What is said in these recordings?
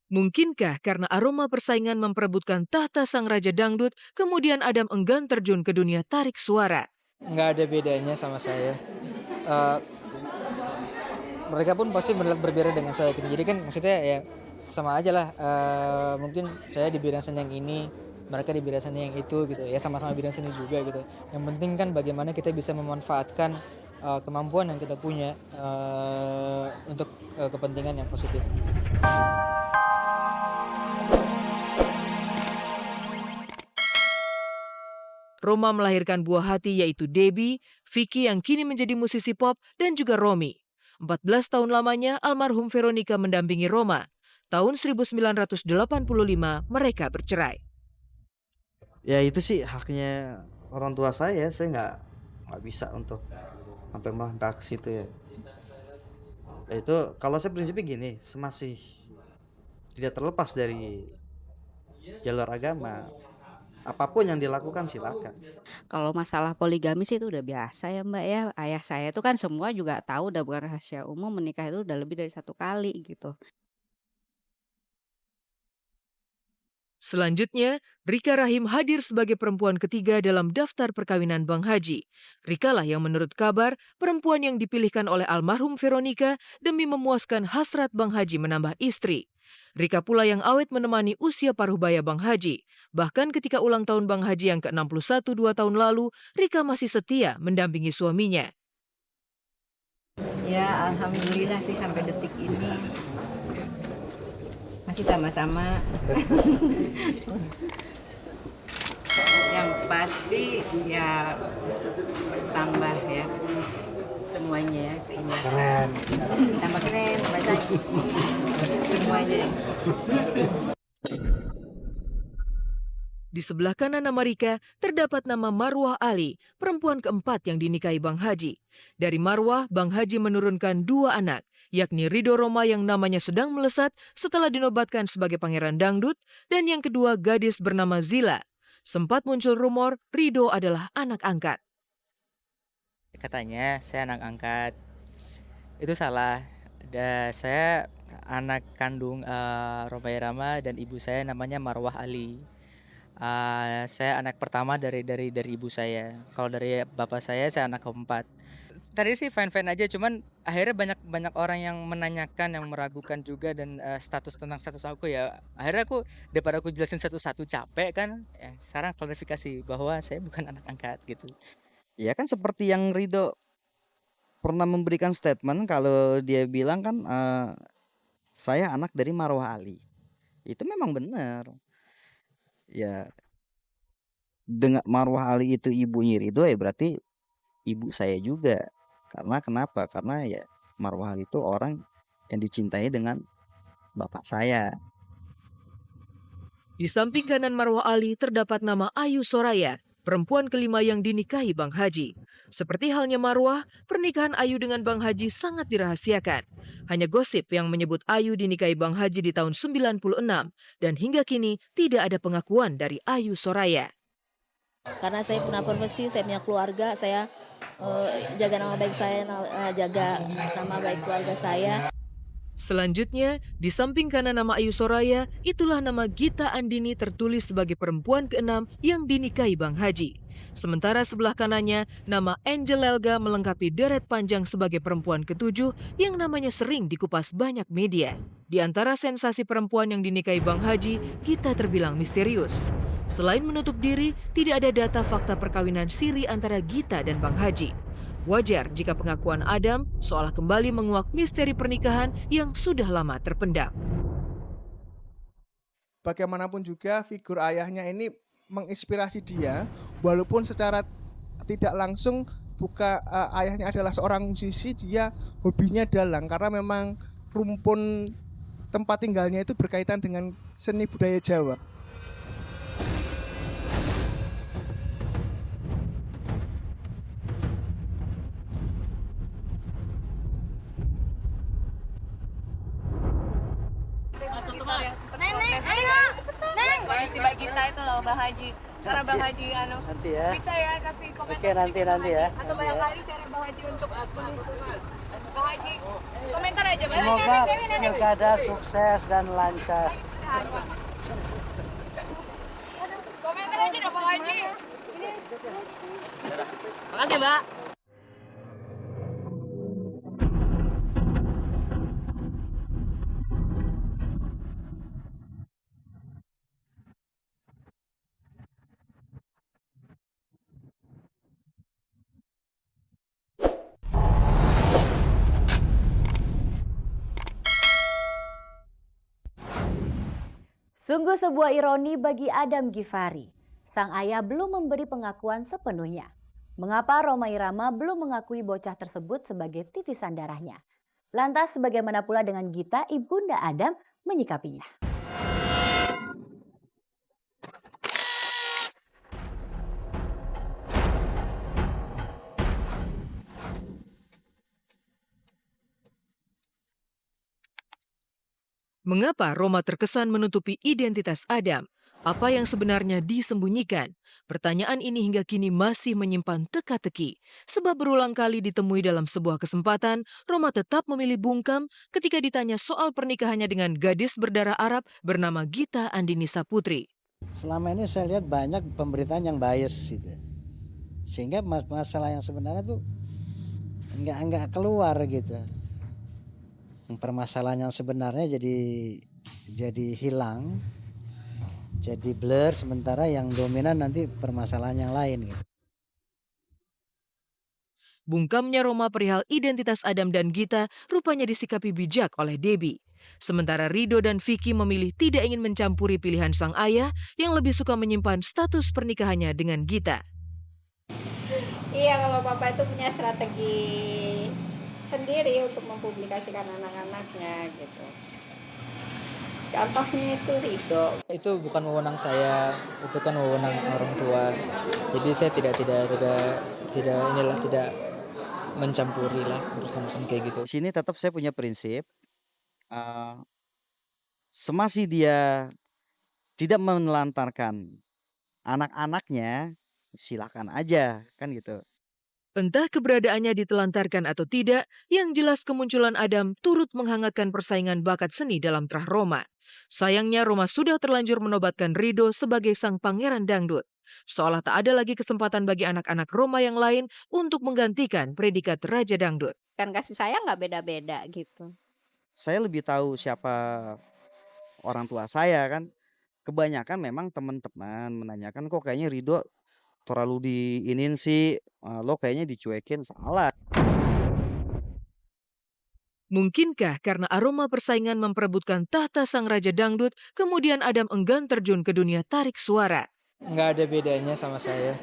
Mungkinkah karena aroma persaingan memperebutkan tahta sang raja dangdut, kemudian Adam enggan terjun ke dunia tarik suara? Nggak ada bedanya sama saya. Eh, Mereka pun pasti melihat berbeda dengan saya gitu. Jadi kan maksudnya ya sama aja lah. Mungkin saya di bidang seni yang ini, mereka di bidang seni yang itu gitu. Ya sama-sama bidang seni juga gitu. Yang penting kan bagaimana kita bisa memanfaatkan kemampuan yang kita punya untuk kepentingan yang positif. Roma melahirkan buah hati yaitu Debbie, Vicky yang kini menjadi musisi pop, dan juga Romi. 14 tahun lamanya almarhum Veronica mendampingi Roma. Tahun 1985 mereka bercerai. Ya itu sih haknya orang tua saya nggak bisa untuk sampai melangkah ke situ ya. Itu kalau saya prinsipnya gini, semasih tidak terlepas dari jalur agama, apapun yang dilakukan silakan. Kalau masalah poligami sih itu udah biasa ya Mbak ya. Ayah saya itu kan semua juga tahu, udah bukan rahasia umum, menikah itu udah lebih dari 1 kali gitu. Selanjutnya, Rika Rahim hadir sebagai perempuan ketiga dalam daftar perkawinan Bang Haji. Rika lah yang menurut kabar perempuan yang dipilihkan oleh almarhum Veronica demi memuaskan hasrat Bang Haji menambah istri. Rika pula yang awet menemani usia paruh baya Bang Haji. Bahkan ketika ulang tahun Bang Haji yang ke-61 2 tahun lalu, Rika masih setia mendampingi suaminya. Ya, alhamdulillah sih sampai detik ini masih sama-sama. Yang pasti ya tambah ya semuanya ya keindahan. Keren. Tambah keren, tambah cantik. Semuanya. Di sebelah kanan nama Rika terdapat nama Marwah Ali, perempuan keempat yang dinikahi Bang Haji. Dari Marwah, Bang Haji menurunkan 2 anak, yakni Ridho Roma yang namanya sedang melesat setelah dinobatkan sebagai pangeran dangdut, dan yang kedua gadis bernama Zila. Sempat muncul rumor Ridho adalah anak angkat. Katanya saya anak angkat. Itu salah. Saya anak kandung Roma Irama dan ibu saya namanya Marwah Ali. Saya anak pertama dari ibu saya. Kalau dari bapak saya anak keempat. Tadi sih fine-fine aja, cuman akhirnya banyak orang yang menanyakan, yang meragukan juga, dan tentang status aku ya. Akhirnya daripada aku jelasin satu-satu capek kan, ya sekarang klarifikasi bahwa saya bukan anak angkat gitu. Ya kan seperti yang Ridho pernah memberikan statement kalau dia bilang kan saya anak dari Marwah Ali. Itu memang benar. Ya dengan Marwah Ali itu ibunya Ridho ya berarti ibu saya juga. Karena kenapa? Karena ya Marwah Ali itu orang yang dicintai dengan bapak saya. Di samping kanan Marwah Ali terdapat nama Ayu Soraya, perempuan kelima yang dinikahi Bang Haji. Seperti halnya Marwah, pernikahan Ayu dengan Bang Haji sangat dirahasiakan. Hanya gosip yang menyebut Ayu dinikahi Bang Haji di tahun 96, dan hingga kini tidak ada pengakuan dari Ayu Soraya. Karena saya punya profesi, saya punya keluarga, saya jaga nama baik saya, jaga nama baik keluarga saya. Selanjutnya, di samping kanan nama Ayu Soraya, itulah nama Gita Andini tertulis sebagai perempuan ke-6 yang dinikahi Bang Haji. Sementara sebelah kanannya, nama Angel Elga melengkapi deret panjang sebagai perempuan ke-7 yang namanya sering dikupas banyak media. Di antara sensasi perempuan yang dinikahi Bang Haji, Gita terbilang misterius. Selain menutup diri, tidak ada data fakta perkawinan siri antara Gita dan Bang Haji. Wajar jika pengakuan Adam seolah kembali menguak misteri pernikahan yang sudah lama terpendam. Bagaimanapun juga figur ayahnya ini menginspirasi dia, walaupun secara tidak langsung ayahnya adalah seorang musisi, dia hobinya dalang karena memang rumpun tempat tinggalnya itu berkaitan dengan seni budaya Jawa. Nenek, ayo, Neng. Si Mbak Gita itu loh, Bang Haji. Karena Bang Haji Nanti ya. bisa ya kasih komentar. Oke, nanti ya. Atau barangkali cari Bang Haji untuk Bang Haji, komentar aja Bang. Semoga pilkada sukses dan lancar. Komentar aja dong Bang Haji. Makasih, Mbak. Sungguh sebuah ironi bagi Adam Gifari. Sang ayah belum memberi pengakuan sepenuhnya. Mengapa Rhoma Irama belum mengakui bocah tersebut sebagai titisan darahnya? Lantas bagaimana pula dengan Gita, ibunda Adam, menyikapinya? Mengapa Rhoma terkesan menutupi identitas Adam? Apa yang sebenarnya disembunyikan? Pertanyaan ini hingga kini masih menyimpan teka-teki. Sebab berulang kali ditemui dalam sebuah kesempatan, Rhoma tetap memilih bungkam ketika ditanya soal pernikahannya dengan gadis berdarah Arab bernama Gita Andini Saputri. Selama ini saya lihat banyak pemberitaan yang bias gitu. Sehingga masalah yang sebenarnya tuh nggak keluar gitu. Permasalahan yang sebenarnya jadi hilang, jadi blur, sementara yang dominan nanti permasalahan yang lain gitu. Bungkamnya Rhoma perihal identitas Adam dan Gita rupanya disikapi bijak oleh Debbie. Sementara Rido dan Vicky memilih tidak ingin mencampuri pilihan sang ayah yang lebih suka menyimpan status pernikahannya dengan Gita. Iya, kalau papa itu punya strategi sendiri untuk mempublikasikan anak-anaknya gitu. Contohnya itu Rido. Itu bukan wewenang saya, itu kan wewenang orang tua. Jadi saya tidak mencampuri lah urusan kayak gitu. Di sini tetap saya punya prinsip, semasi dia tidak menelantarkan anak-anaknya, silakan aja, kan gitu. Entah keberadaannya ditelantarkan atau tidak, yang jelas kemunculan Adam turut menghangatkan persaingan bakat seni dalam terah Rhoma. Sayangnya Rhoma sudah terlanjur menobatkan Rido sebagai sang pangeran dangdut. Seolah tak ada lagi kesempatan bagi anak-anak Rhoma yang lain untuk menggantikan predikat Raja Dangdut. Kan kasih sayang nggak beda-beda gitu. Saya lebih tahu siapa orang tua saya kan. Kebanyakan memang teman-teman menanyakan, kok kayaknya Rido terlalu diinin sih, lo kayaknya dicuekin, salah. Mungkinkah karena aroma persaingan memperebutkan tahta sang Raja Dangdut, kemudian Adam enggan terjun ke dunia tarik suara? Nggak ada bedanya sama saya.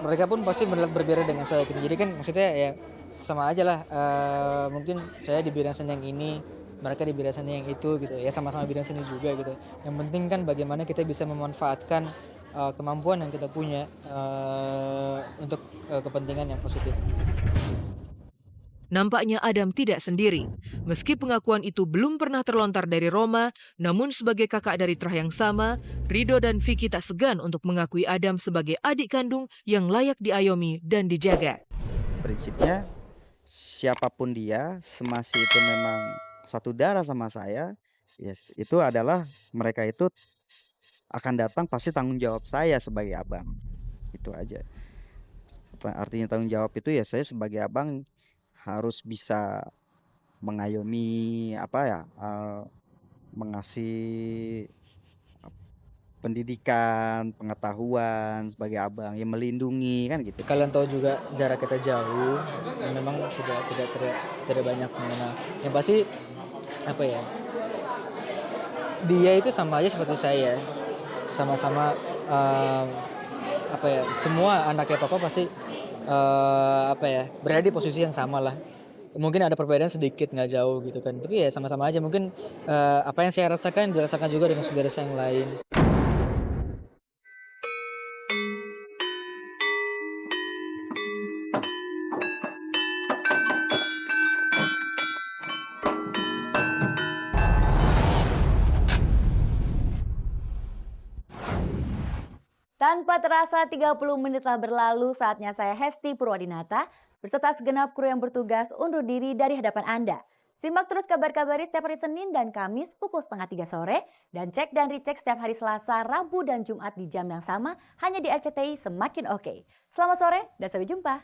Mereka pun pasti berbeda dengan saya. Jadi kan maksudnya ya sama aja lah. Mungkin saya di bidang seni yang ini, mereka di bidang seni yang itu gitu. Ya sama-sama bidang seni juga gitu. Yang penting kan bagaimana kita bisa memanfaatkan kemampuan yang kita punya untuk kepentingan yang positif. Nampaknya Adam tidak sendiri. Meski pengakuan itu belum pernah terlontar dari Rhoma, namun sebagai kakak dari terah yang sama, Rido dan Vicky tak segan untuk mengakui Adam sebagai adik kandung yang layak diayomi dan dijaga. Prinsipnya siapapun dia, semasi itu memang satu darah sama saya, ya itu adalah mereka itu akan datang pasti tanggung jawab saya sebagai abang. Itu aja. Artinya tanggung jawab itu ya saya sebagai abang harus bisa mengayomi mengasih pendidikan, pengetahuan sebagai abang yang melindungi kan gitu. Kalian tahu juga jarak kita jauh, memang tidak banyak mengenal. Yang pasti dia itu sama aja seperti saya, sama-sama semua anaknya papa pasti berada di posisi yang sama lah. Mungkin ada perbedaan sedikit, nggak jauh gitu kan, tapi ya sama-sama aja. Mungkin apa yang saya rasakan dirasakan juga dengan saudara saya yang lain. Tanpa terasa 30 menit telah berlalu, saatnya saya Hesti Purwadinata beserta segenap kru yang bertugas undur diri dari hadapan Anda. Simak terus kabar-kabari setiap hari Senin dan Kamis pukul 2:30 sore dan cek dan recheck setiap hari Selasa, Rabu, dan Jumat di jam yang sama hanya di RCTI Semakin Oke. Selamat sore dan sampai jumpa.